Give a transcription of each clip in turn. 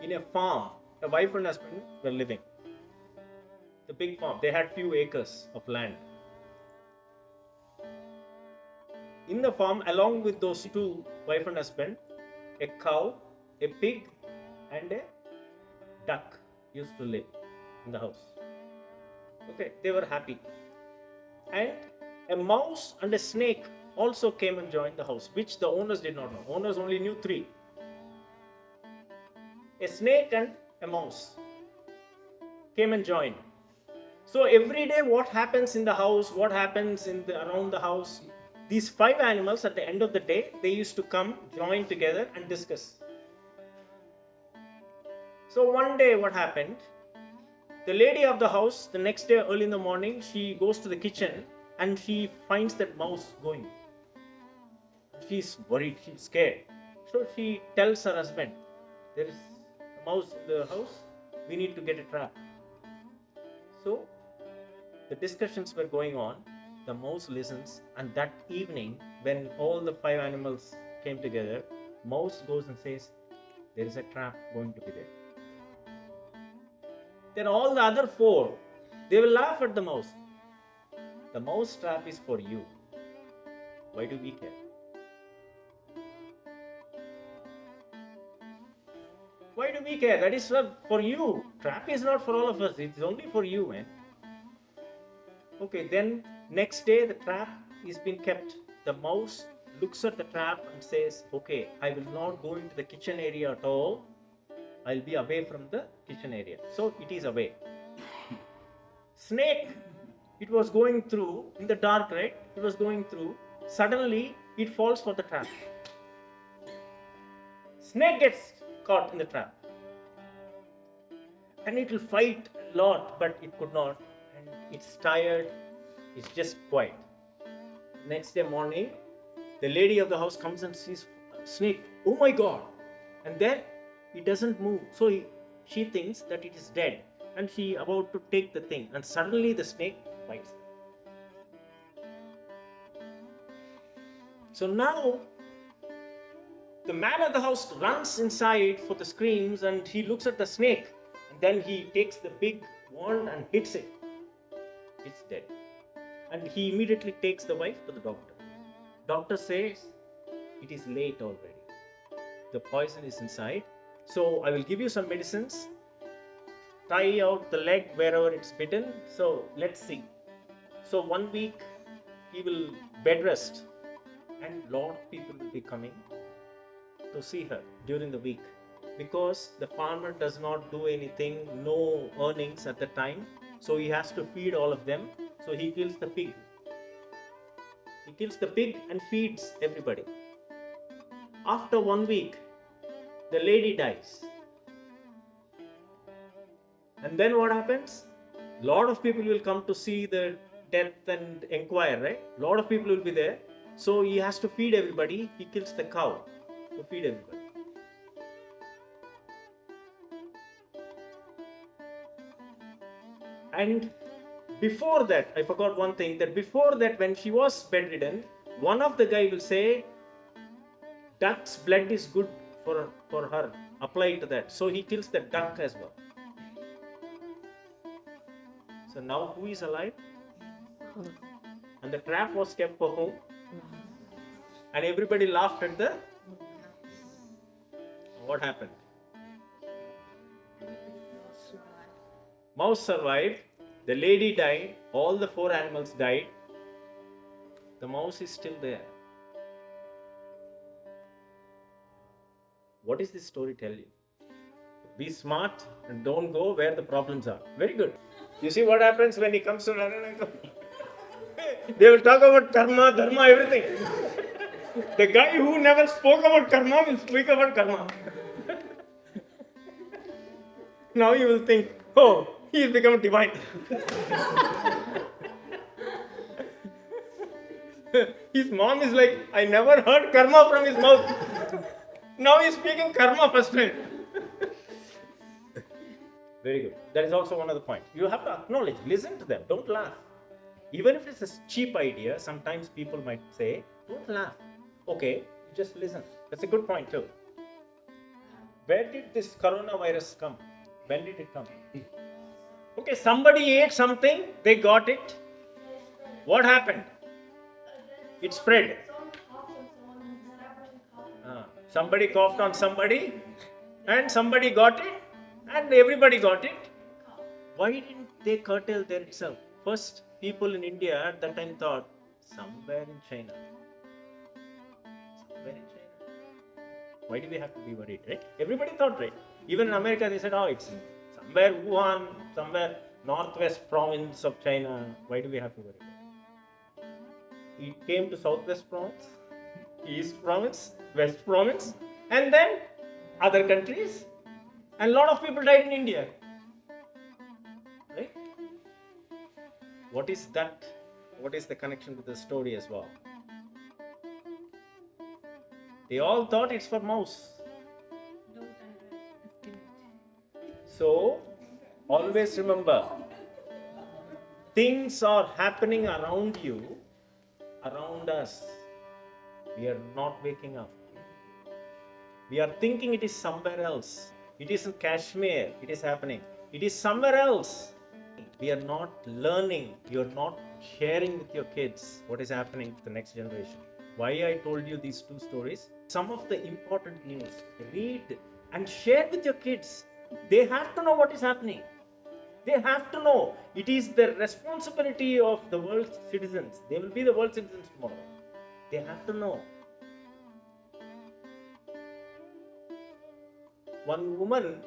in a farm. A wife and husband were living. The big farm. They had few acres of land. In the farm, along with those two, wife and husband, a cow, a pig, and a duck used to live in the house. Okay, they were happy. And a mouse and a snake also came and joined the house, which the owners did not know. Owners only knew three. A snake and a mouse came and joined. So every day what happens in the house, what happens around the house, these 5 animals at the end of the day, they used to come, join together and discuss. So one day what happened, the lady of the house, the next day early in the morning, she goes to the kitchen and she finds that mouse going. She's worried, she's scared. So she tells her husband, there is a mouse in the house, we need to get a trap. So the discussions were going on, the mouse listens, and that evening when all the 5 animals came together, mouse goes and says, there is a trap going to be there. Then all the other 4, they will laugh at the mouse. The mouse trap is for you. Why do we care? Why do we care? That is for you. Trap is not for all of us. It's only for you, man. Okay, then next day the trap is being kept. The mouse looks at the trap and says, okay, I will not go into the kitchen area at all. I'll be away from the kitchen area. So it is away. Snake, it was going through, in the dark, right? It was going through. Suddenly, it falls for the trap. Snake gets caught in the trap. And it will fight a lot, but it could not. And it's tired. It's just quiet. Next day morning, the lady of the house comes and sees snake. Oh my God! And then it doesn't move. So she thinks that it is dead. And she about to take the thing. And suddenly the snake bites. So now the man of the house runs inside for the screams and he looks at the snake. And then he takes the big wand and hits it. It's dead. And he immediately takes the wife to the doctor. Doctor says, it is late already. The poison is inside. So I will give you some medicines. Tie out the leg wherever it's bitten. So let's see. So 1 week he will bed rest. And lot of people will be coming to see her during the week. Because the farmer does not do anything, no earnings at the time. So he has to feed all of them. So he kills the pig. He kills the pig and feeds everybody. After 1 week, the lady dies. And then what happens? Lot of people will come to see the death and inquire, right? Lot of people will be there. So he has to feed everybody. He kills the cow to feed everybody. And before that, I forgot one thing, that before that when she was bedridden, one of the guy will say, duck's blood is good for her, apply to that. So he kills the duck as well. So now who is alive? And the trap was kept for whom? And everybody laughed at the... What happened? Mouse survived. The lady died. All the 4 animals died. The mouse is still there. What does this story tell you? Be smart and don't go where the problems are. Very good. You see what happens when he comes to Narayana? They will talk about karma, dharma, everything. The guy who never spoke about karma will speak about karma. Now you will think, oh, he has become divine. His mom is like, I never heard karma from his mouth. Now he is speaking karma first time. Very good. That is also one of the points. You have to acknowledge, listen to them, don't laugh. Even if it's a cheap idea, sometimes people might say, don't laugh. Okay, just listen. That's a good point too. Where did this coronavirus come? When did it come? Okay, somebody ate something, they got it. What happened? It spread. Somebody coughed on somebody, and somebody got it, and everybody got it. Why didn't they curtail there itself? First, people in India at that time thought, somewhere in China. Somewhere in China. Why do we have to be worried, right? Everybody thought, right? Even in America, they said, oh, it's somewhere Wuhan, somewhere northwest province of China. Why do we have to worry? It came to southwest province, east province, west province, and then other countries. And a lot of people died in India. Right? What is that? What is the connection with the story as well? They all thought it's for mouse. So, always remember, things are happening around you, around us. We are not waking up. We are thinking it is somewhere else. It is in Kashmir. It is happening. It is somewhere else. We are not learning. You are not sharing with your kids what is happening to the next generation. Why I told you these two stories? Some of the important news. Read and share with your kids. They have to know what is happening. They have to know. It is the responsibility of the world's citizens. They will be the world citizens tomorrow. They have to know. One woman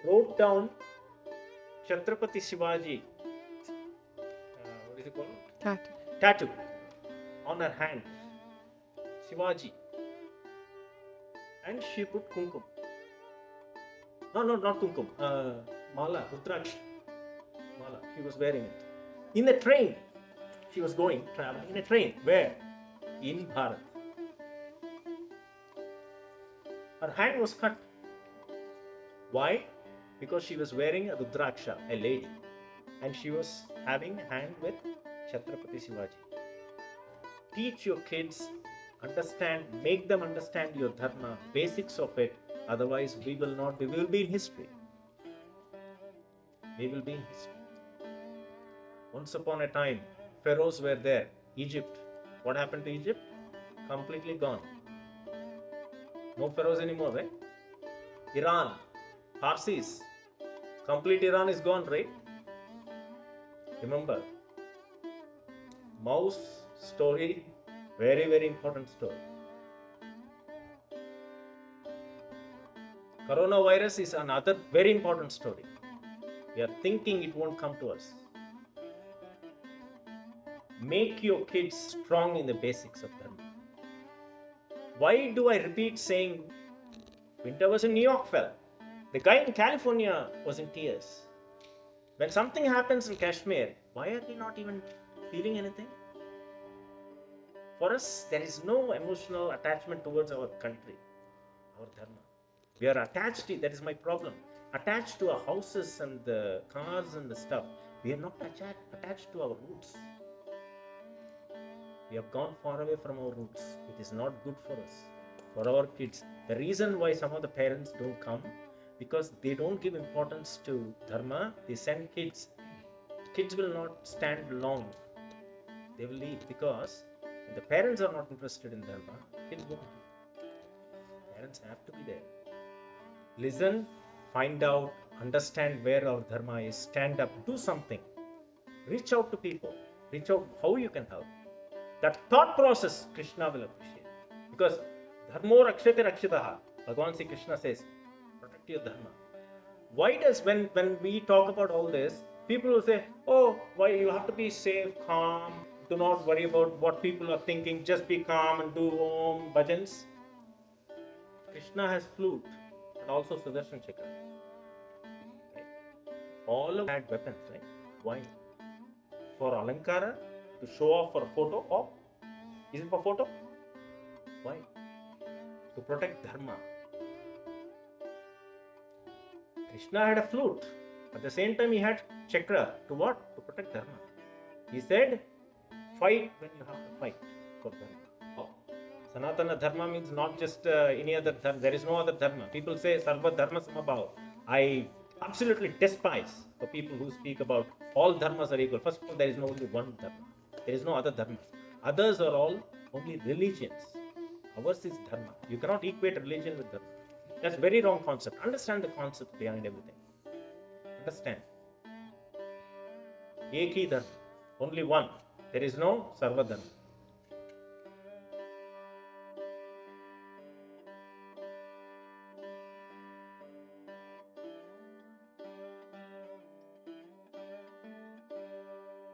wrote down Chhatrapati Shivaji, what is it called? Tattoo on her hand. Shivaji. And she put kumkum. No, not kumkum. Mala, Rudraksh. Mala. She was wearing it. In a train. She was traveling in a train. Where? In Bharat. Her hand was cut. Why? Because she was wearing a Rudraksha, a lady. And she was having a hand with Chhatrapati Shivaji. Teach your kids, understand, make them understand your Dharma, basics of it. Otherwise, we will be in history. We will be in history. Once upon a time, pharaohs were there. Egypt. What happened to Egypt? Completely gone. No pharaohs anymore, right? Iran, Parsis. Complete Iran is gone, right? Remember, mouse story, very, very important story. Coronavirus is another very important story. We are thinking it won't come to us. Make your kids strong in the basics of Dharma. Why do I repeat saying winter was in New York fell? The guy in California was in tears. When something happens in Kashmir, why are we not even feeling anything? For us, there is no emotional attachment towards our country, our Dharma. We are attached, that is my problem, attached to our houses and the cars and the stuff. We are not attached to our roots. We have gone far away from our roots. It is not good for us, for our kids. The reason why some of the parents don't come, because they don't give importance to Dharma. They send kids. Kids will not stand long. They will leave because if the parents are not interested in Dharma, kids won't. Parents have to be there. Listen, find out, understand where our Dharma is, stand up, do something. Reach out to people. Reach out how you can help. That thought process, Krishna will appreciate. Because Dharmo rakshate rakshitaha. Bhagavan Sri Krishna says, protect your Dharma. Why does, when we talk about all this, people will say, oh, why you have to be safe, calm, do not worry about what people are thinking, just be calm and do Om bhajans. Krishna has flute and also Sudarshan Chakra. Right? All of them had weapons, right? Why? For Alankara? To show off for a photo? Or is it for photo? Why? To protect Dharma. Krishna had a flute. At the same time, he had chakra. To what? To protect Dharma. He said, fight when you have to fight for Dharma. Oh. Sanatana Dharma means not just any other dharma. There is no other dharma. People say Sarva Dharma Samabhava. I absolutely despise for people who speak about all dharmas are equal. First of all, there is no only one dharma. There is no other dharmas. Others are all only religions. Ours is dharma. You cannot equate religion with dharma. That's a very wrong concept. Understand the concept behind everything. Understand. Eki dharma. Only one. There is no Sarva Dharma.